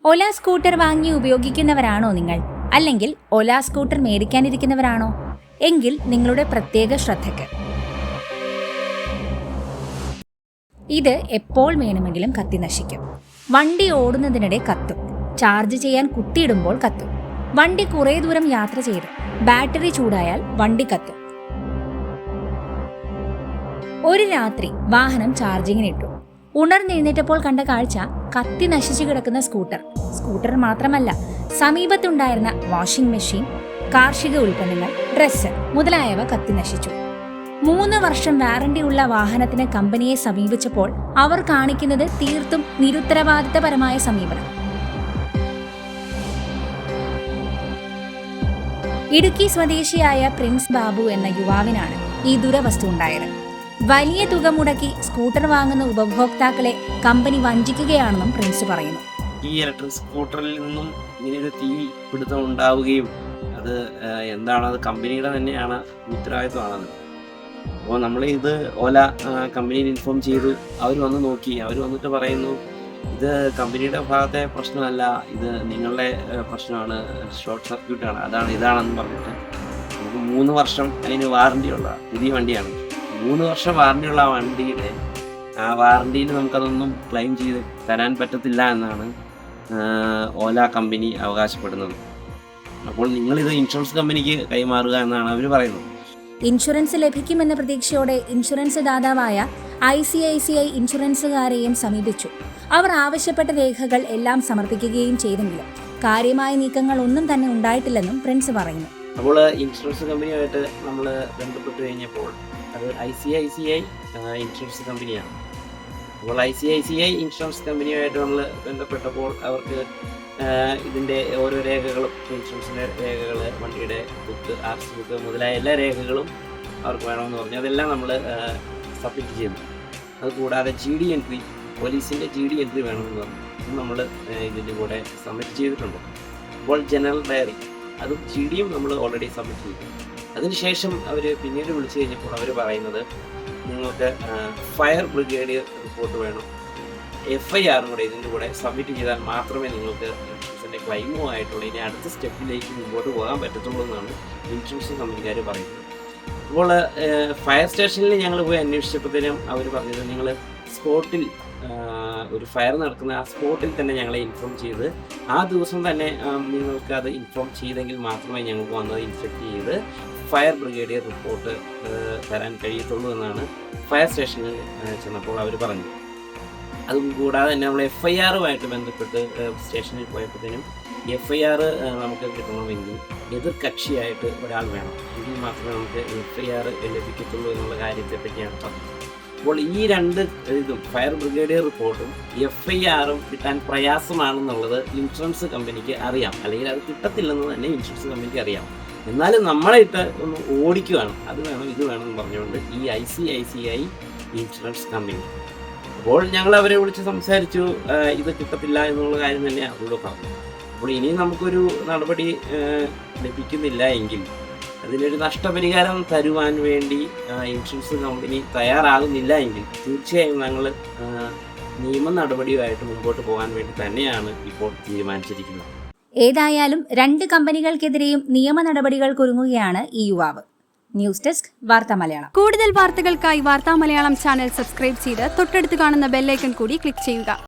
ഒല scooter വാങ്ങി ഉപയോഗിക്കുന്നവരാണോ നിങ്ങൾ? അല്ലെങ്കിൽ ഒല സ്കൂട്ടർ മേടിക്കാനിരിക്കുന്നവരാണോ? എങ്കിൽ നിങ്ങളുടെ പ്രത്യേക ശ്രദ്ധയ്ക്ക്. ഇത് എപ്പോൾ വേണമെങ്കിലും കത്തി നശിക്കും. വണ്ടി ഓടുന്നതിനിടെ കത്തും. ചാർജ് ചെയ്യാൻ കുത്തിയിടുമ്പോൾ കത്തും. വണ്ടി കുറേ ദൂരം യാത്ര ചെയ്ത് ബാറ്ററി ചൂടായാൽ വണ്ടി കത്തും. ഒരു രാത്രി വാഹനം ചാർജിങ്ങിനിട്ടു. ഉണർന്നെഴുന്നേറ്റപ്പോൾ കണ്ട കാഴ്ച കത്തി നശിച്ചു കിടക്കുന്ന സ്കൂട്ടർ മാത്രമല്ല, സമീപത്തുണ്ടായിരുന്ന വാഷിംഗ് മെഷീൻ, കാർഷിക ഉൽപ്പന്നങ്ങൾ, ഡ്രസ്സ് മുതലായവ കത്തി നശിച്ചു. 3 വർഷം വാറന്റി ഉള്ള വാഹനത്തിന് കമ്പനിയെ സമീപിച്ചപ്പോൾ അവർ കാണിക്കുന്നത് തീർത്തും നിരുത്തരവാദിത്തപരമായ സമീപനം. ഇടുക്കി സ്വദേശിയായ പ്രിൻസ് ബാബു എന്ന യുവാവിനാണ് ഈ ദുരവസ്ഥ ഉണ്ടായത്. വലിയ തുക മുടക്കി സ്കൂട്ടർ വാങ്ങുന്ന ഉപഭോക്താക്കളെ കമ്പനി വഞ്ചിക്കുകയാണെന്നും പ്രിൻസ് പറയുന്നു. ഈ ഇലക്ട്രിക് സ്കൂട്ടറിൽ നിന്നും ഇങ്ങനെയൊരു തീ പിടുത്തം ഉണ്ടാവുകയും അത് എന്താണത് കമ്പനിയുടെ തന്നെയാണ് ഉത്തരവാദിത്വമാണത്. അപ്പോൾ നമ്മൾ ഇത് ഓല കമ്പനിയിൽ ഇൻഫോം ചെയ്തു. അവർ വന്ന് നോക്കി. അവർ വന്നിട്ട് പറയുന്നു, ഇത് കമ്പനിയുടെ ഭാഗത്തെ പ്രശ്നമല്ല, ഇത് നിങ്ങളുടെ പ്രശ്നമാണ്, ഷോർട്ട് സർക്യൂട്ടാണ്, ഇതാണെന്ന് പറഞ്ഞിട്ട് നമുക്ക് 3 വർഷം അതിന് വാറണ്ടിയുള്ള പുതിയ വണ്ടിയാണ്. 3 വർഷം വാറണ്ടിയുള്ള ആ വാറണ്ടിയിൽ നമുക്കതൊന്നും ക്ലെയിം ചെയ്ത് തരാൻ പറ്റത്തില്ല എന്നാണ് ഓല കമ്പനി അവകാശപ്പെടുന്നത്. അപ്പോൾ നിങ്ങളിത് ഇൻഷുറൻസ് കമ്പനിക്ക് കൈമാറുക എന്നാണ് അവർ പറയുന്നത്. ഇൻഷുറൻസ് ലഭിക്കുമെന്ന പ്രതീക്ഷയോടെ ഇൻഷുറൻസ് ദാതാവായ ICICI ഇൻഷുറൻസുകാരെയും സമീപിച്ചു. അവർ ആവശ്യപ്പെട്ട രേഖകൾ എല്ലാം സമർപ്പിക്കുകയും ചെയ്തെങ്കിലും കാര്യമായ നീക്കങ്ങൾ ഒന്നും തന്നെ ഉണ്ടായിട്ടില്ലെന്നും പ്രിൻസ് പറയുന്നു. അപ്പോൾ ഇൻഷുറൻസ് കമ്പനിയുമായിട്ട് നമ്മൾ ബന്ധപ്പെട്ട് കഴിഞ്ഞപ്പോൾ അത് ICICI ഇൻഷുറൻസ് കമ്പനിയാണ്. അപ്പോൾ ICICI ഇൻഷുറൻസ് കമ്പനിയുമായിട്ട് നമ്മൾ ബന്ധപ്പെട്ടപ്പോൾ അവർക്ക് ഇതിൻ്റെ ഓരോ രേഖകളും, ഇൻഷുറൻസിൻ്റെ രേഖകൾ, വണ്ടിയുടെ ബുക്ക്, RC ബുക്ക് മുതലായ എല്ലാ രേഖകളും അവർക്ക് വേണമെന്ന് പറഞ്ഞു. അതെല്ലാം നമ്മൾ സബ്മിറ്റ് ചെയ്തു. അതുകൂടാതെ GD എൻട്രി, പോലീസിൻ്റെ GD എൻട്രി വേണമെന്ന് പറഞ്ഞു. അത് നമ്മൾ ഇതിൻ്റെ കൂടെ സബ്മിറ്റ് ചെയ്തിട്ടുണ്ട്. അപ്പോൾ ജനറൽ ഡയറി, അതും GDയും നമ്മൾ ഓൾറെഡി സബ്മിറ്റ് ചെയ്തു. അതിനുശേഷം അവർ പിന്നീട് വിളിച്ചു കഴിഞ്ഞപ്പോൾ അവർ പറയുന്നത്, നിങ്ങൾക്ക് ഫയർ ബ്രിഗേഡ് റിപ്പോർട്ട് വേണം, FIR കൂടെ ഇതിൻ്റെ കൂടെ സബ്മിറ്റ് ചെയ്താൽ മാത്രമേ നിങ്ങൾക്ക് ഇൻഷുറൻസിൻ്റെ ക്ലെയിമുമായിട്ടുള്ള ഇനി അടുത്ത സ്റ്റെപ്പിലേക്ക് മുമ്പോട്ട് പോകാൻ പറ്റത്തുള്ളൂ എന്നാണ് ഇൻഷുറൻസ് കമ്പനിക്കാർ പറയുന്നത്. അപ്പോൾ ഫയർ സ്റ്റേഷനിൽ ഞങ്ങൾ പോയി അന്വേഷിച്ചപ്പോഴത്തേനും അവർ പറഞ്ഞത്, നിങ്ങൾ സ്പോട്ടിൽ ഒരു ഫയർ നടക്കുന്ന ആ സ്പോട്ടിൽ തന്നെ ഞങ്ങളെ ഇൻഫോം ചെയ്ത് ആ ദിവസം തന്നെ നിങ്ങൾക്ക് അത് ഇൻഫോം ചെയ്തെങ്കിൽ മാത്രമേ ഞങ്ങൾക്ക് വന്നത് ഇൻസ്പെക്ട് ചെയ്ത് ഫയർ ബ്രിഗേഡിയർ റിപ്പോർട്ട് തരാൻ കഴിയത്തുള്ളൂ എന്നാണ് ഫയർ സ്റ്റേഷനിൽ ചെന്നപ്പോൾ അവർ പറഞ്ഞു. അതുകൂടാതെ തന്നെ നമ്മൾ FIRുമായിട്ട് ബന്ധപ്പെട്ട് സ്റ്റേഷനിൽ പോയപ്പോഴത്തേനും FIR നമുക്ക് കിട്ടണമെങ്കിൽ എതിർ കക്ഷിയായിട്ട് ഒരാൾ വേണം, എങ്കിൽ മാത്രമേ നമുക്ക് FIR ലഭിക്കത്തുള്ളൂ എന്നുള്ള കാര്യത്തെപ്പറ്റിയാണ് പറഞ്ഞത്. അപ്പോൾ ഈ 2 ഇതും, ഫയർ ബ്രിഗേഡിയർ റിപ്പോർട്ടും FIRും കിട്ടാൻ പ്രയാസമാണെന്നുള്ളത് ഇൻഷുറൻസ് കമ്പനിക്ക് അറിയാം. അല്ലെങ്കിൽ അത് കിട്ടത്തില്ലെന്ന് തന്നെ ഇൻഷുറൻസ് കമ്പനിക്ക് അറിയാം. എന്നാലും നമ്മളെ ഇട്ട് ഒന്ന് ഓടിക്കുകയാണ്, അത് വേണം ഇത് വേണമെന്ന് പറഞ്ഞുകൊണ്ട് ഈ ICICI ഇൻഷുറൻസ് കമ്പനി. അപ്പോൾ ഞങ്ങൾ അവരെ വിളിച്ച് സംസാരിച്ചു. ഇത് കിട്ടത്തില്ല എന്നുള്ള കാര്യം തന്നെ അവരോട് പറഞ്ഞു. അപ്പോൾ ഇനി നമുക്കൊരു നടപടി ലഭിക്കുന്നില്ല എങ്കിൽ അതിനൊരു നഷ്ടപരിഹാരം തരുവാൻ വേണ്ടി ഇൻഷുറൻസ് കമ്പനി തയ്യാറാകുന്നില്ല എങ്കിൽ തീർച്ചയായും ഞങ്ങൾ നിയമ നടപടിയുമായിട്ട് മുമ്പോട്ട് പോകാൻ വേണ്ടി തന്നെയാണ് ഇപ്പോൾ തീരുമാനിച്ചിരിക്കുന്നത്. ഏതായാലും 2 കമ്പനികൾക്കെതിരെയും നിയമ നടപടികൾക്കൊരുങ്ങുകയാണ് ഈ യുവാവ്. ന്യൂസ് ഡെസ്ക് വാർത്താ മലയാളം. കൂടുതൽ വാർത്തകൾക്കായി വാർത്താ മലയാളം ചാനൽ സബ്സ്ക്രൈബ് ചെയ്ത് തൊട്ടടുത്ത് കാണുന്ന ബെല്ലൈക്കൺ കൂടി ക്ലിക്ക് ചെയ്യുക.